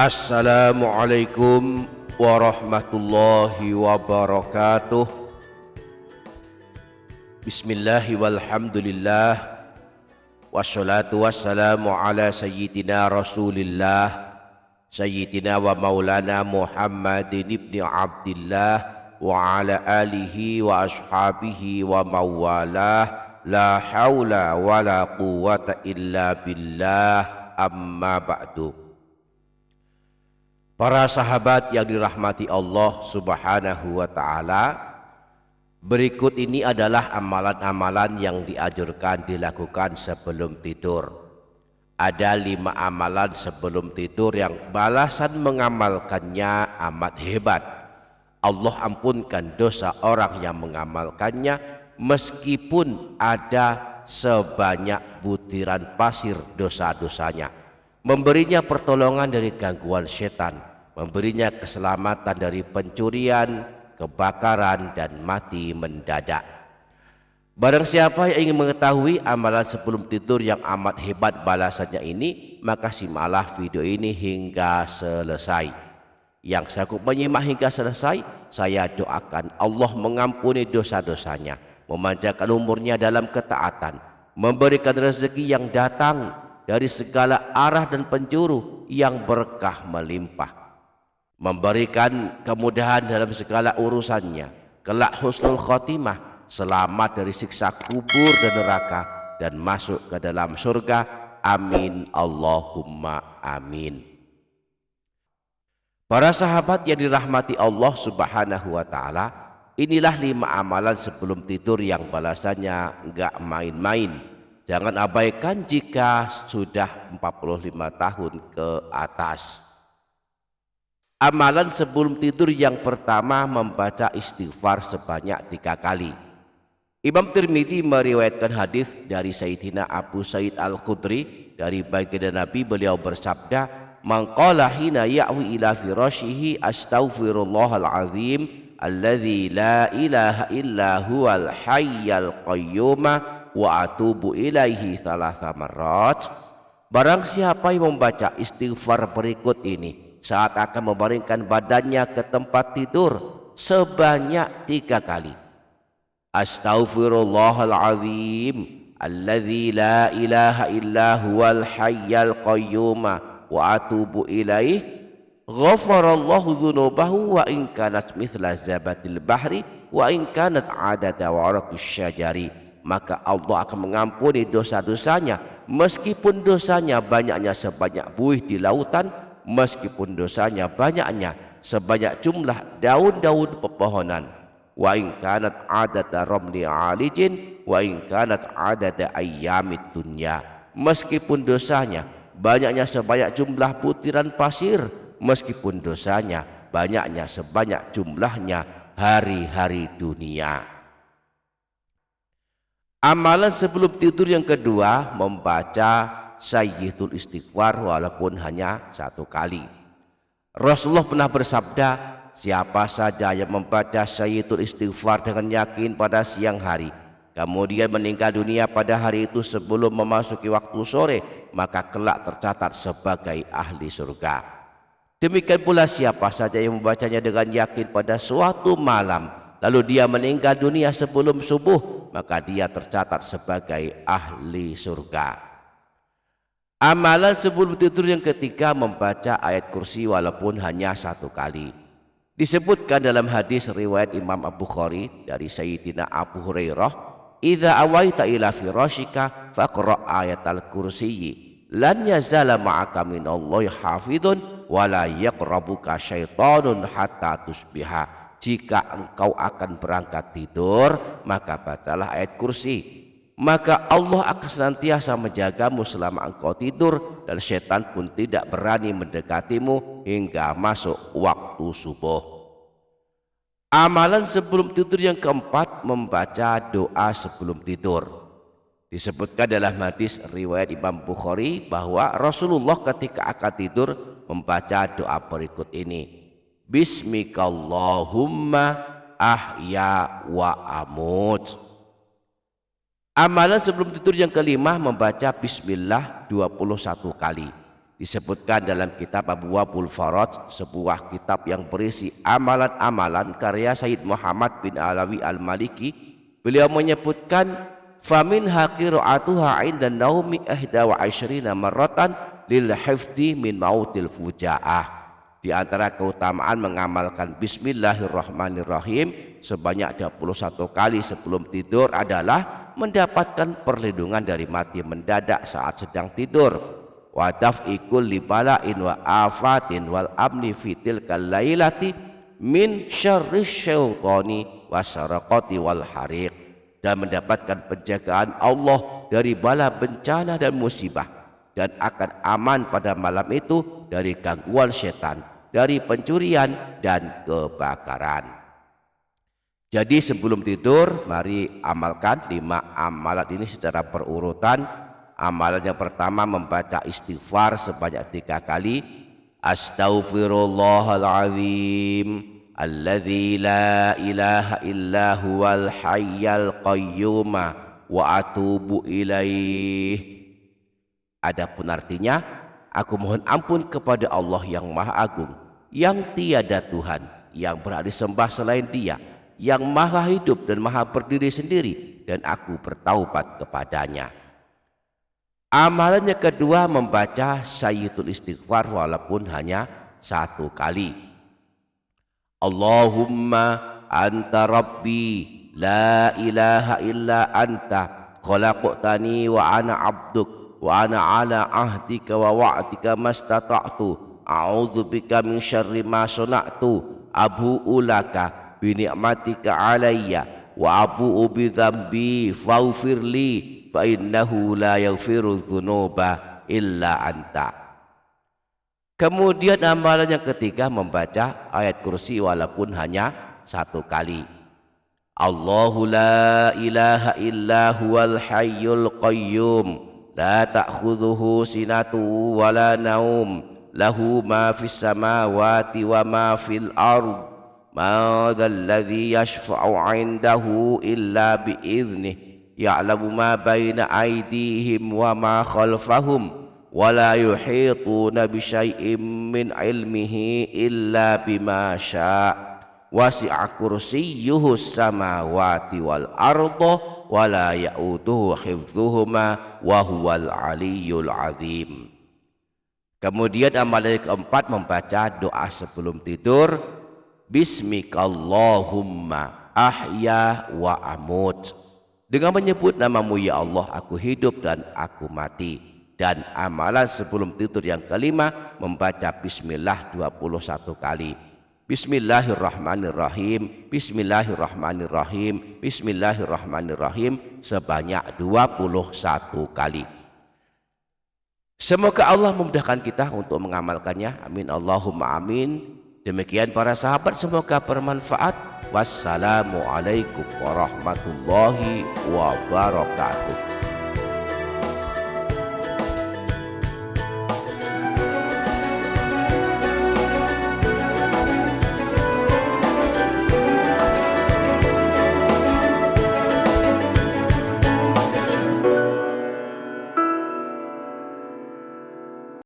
Assalamualaikum warahmatullahi wabarakatuh. Bismillahi walhamdulillah, wassalatu wassalamu ala sayyidina rasulillah, sayyidina wa maulana Muhammadin ibni Abdillah wa ala alihi wa ashabihi wa mawalah. La hawla wa la quwwata illa billah, amma ba'du. Para sahabat yang dirahmati Allah Subhanahu wa ta'ala, berikut ini adalah amalan-amalan yang dianjurkan dilakukan sebelum tidur. Ada 5 amalan sebelum tidur yang balasan mengamalkannya amat hebat. Allah ampunkan dosa orang yang mengamalkannya meskipun ada sebanyak butiran pasir dosa-dosanya. Memberinya pertolongan dari gangguan setan, memberinya keselamatan dari pencurian, kebakaran, dan mati mendadak. Barang siapa yang ingin mengetahui amalan sebelum tidur yang amat hebat balasannya ini, maka simaklah video ini hingga selesai. Yang sanggup menyimak hingga selesai, saya doakan Allah mengampuni dosa-dosanya, memanjangkan umurnya dalam ketaatan, memberikan rezeki yang datang dari segala arah dan penjuru yang berkah melimpah, memberikan kemudahan dalam segala urusannya, kelak husnul khotimah, selamat dari siksa kubur dan neraka, dan masuk ke dalam surga. Amin Allahumma amin. Para sahabat yang dirahmati Allah Subhanahu wa ta'ala, inilah 5 amalan sebelum tidur yang balasannya enggak main-main. Jangan abaikan jika sudah 45 tahun ke atas. Amalan sebelum tidur yang pertama, membaca istighfar sebanyak 3 kali. Imam Tirmidzi meriwayatkan hadis dari Sayyidina Abu Sa'id Al-Khudri dari baginda Nabi, beliau bersabda, "Man qala hina ya'wi ila firashihi astaghfirullahal azim alladzi la ilaha illa huwal hayyal qayyum wa atubu ilaihi 3 marrat." Barang siapa yang membaca istighfar berikut ini saat akan membaringkan badannya ke tempat tidur sebanyak 3 kali. Astaghfirullahalazim alladzi la ilaha illa huwal hayyal qayyum wa atubu ilaih, ghafarallahu dzunubahu wa in kanat mithla zabatil bahri wa in kanat adada waraqis syajari. Maka Allah akan mengampuni dosa-dosanya meskipun dosanya banyaknya sebanyak buih di lautan, meskipun dosanya banyaknya sebanyak jumlah daun-daun pepohonan. Wa in kanat adada ramli alijin wa in kanat adada ayyamid dunya. Meskipun dosanya banyaknya sebanyak jumlah butiran pasir, meskipun dosanya banyaknya sebanyak jumlahnya hari-hari dunia. Amalan sebelum tidur yang kedua, membaca Sayyidul Istighfar walaupun hanya 1 kali. Rasulullah pernah bersabda, siapa saja yang membaca Sayyidul Istighfar dengan yakin pada siang hari, kemudian meninggal dunia pada hari itu sebelum memasuki waktu sore, maka kelak tercatat sebagai ahli surga. Demikian pula siapa saja yang membacanya dengan yakin pada suatu malam, lalu dia meninggal dunia sebelum subuh, maka dia tercatat sebagai ahli surga. Amalan sebelum tidur yang ketiga, membaca ayat kursi walaupun hanya 1 kali. Disebutkan dalam hadis riwayat Imam Al-Bukhari dari Sayyidina Abu Hurairah, "Idza awaita ila firashika faqra ayatal kursiyyi lan yazala ma'aka minallahi hafidun wa la yaqrabuka syaitanun hatta tusbiha." Jika engkau akan berangkat tidur, maka bacalah ayat kursi, maka Allah akan senantiasa menjagamu selama engkau tidur, dan setan pun tidak berani mendekatimu hingga masuk waktu subuh. Amalan sebelum tidur yang keempat, membaca doa sebelum tidur. Disebutkan dalam hadis riwayat Imam Bukhari bahwa Rasulullah ketika akan tidur membaca doa berikut ini, Bismikallahumma ahya wa amut. Amalan sebelum tidur yang kelima, membaca Bismillah 21 kali. Disebutkan dalam kitab Abwaabul Faraj, sebuah kitab yang berisi amalan-amalan karya Sayyid Muhammad bin Alawi Al-Maliki. Beliau menyebutkan famin qiraatuha 'inda naumi 21 marratan lil hifdi min mautil fujaah. Di antara keutamaan mengamalkan bismillahirrahmanirrahim sebanyak 21 kali sebelum tidur adalah mendapatkan perlindungan dari mati mendadak saat sedang tidur. Wa daf'ikul libala'in wa afatin wal amni fitil kalailati min syarri syaitani wasyaraqati wal hariq, dan mendapatkan penjagaan Allah dari bala bencana dan musibah, dan akan aman pada malam itu dari gangguan setan, dari pencurian dan kebakaran. Jadi sebelum tidur mari amalkan 5 amalan ini secara berurutan. Amalan yang pertama membaca istighfar sebanyak 3 kali. Astaghfirullahaladzim alladzi la ilaha illa huwal hayyal qayyum wa atubu ilaih. Adapun artinya, aku mohon ampun kepada Allah yang Maha Agung, yang tiada Tuhan yang berhak disembah selain Dia, yang Maha hidup dan Maha berdiri sendiri, dan aku bertaubat kepadanya. Amalan yang kedua membaca Sayyidul Istighfar walaupun hanya 1 kali. Allahumma anta rabbi la ilaha illa anta khalaqtani wa ana abduk wa ana ala ahdika wa wa'dika mastata'tu a'udzubika min syarri ma sana'tu abu'u laka bi ni'matika alayya wa abu'u bi dzambi faghfirli fa innahu la yaghfiru dzunuba illa anta. Kemudian amalan yang ketiga membaca ayat kursi walaupun hanya 1 kali. Allahu la ilaha illa huwal hayyul qayyum la ta'khudhuhu sinatu wa la naum lahu ma fis samawati wa ma fil ard ma dzal ladzi yashfa'u 'indahu illa bi idznihi ya'lamu ma baina aydihim wa ma khalfahum wa la yuhituna bi syai'in min ilmihi illa bima syaa' wasi'a kursiyyuhu samawati wal arda wa la ya'uduhu hifdzuhuma wa huwal aliyyul azim. Kemudian amalan yang keempat membaca doa sebelum tidur, bismikallahumma ahya wa amut. Dengan menyebut namamu ya Allah, aku hidup dan aku mati. Dan amalan sebelum tidur yang kelima membaca bismillah 21 kali. Bismillahirrahmanirrahim, bismillahirrahmanirrahim, bismillahirrahmanirrahim sebanyak 21 kali. Semoga Allah memudahkan kita untuk mengamalkannya. Amin Allahumma amin. Demikian para sahabat, semoga bermanfaat. Wassalamualaikum warahmatullahi wabarakatuh.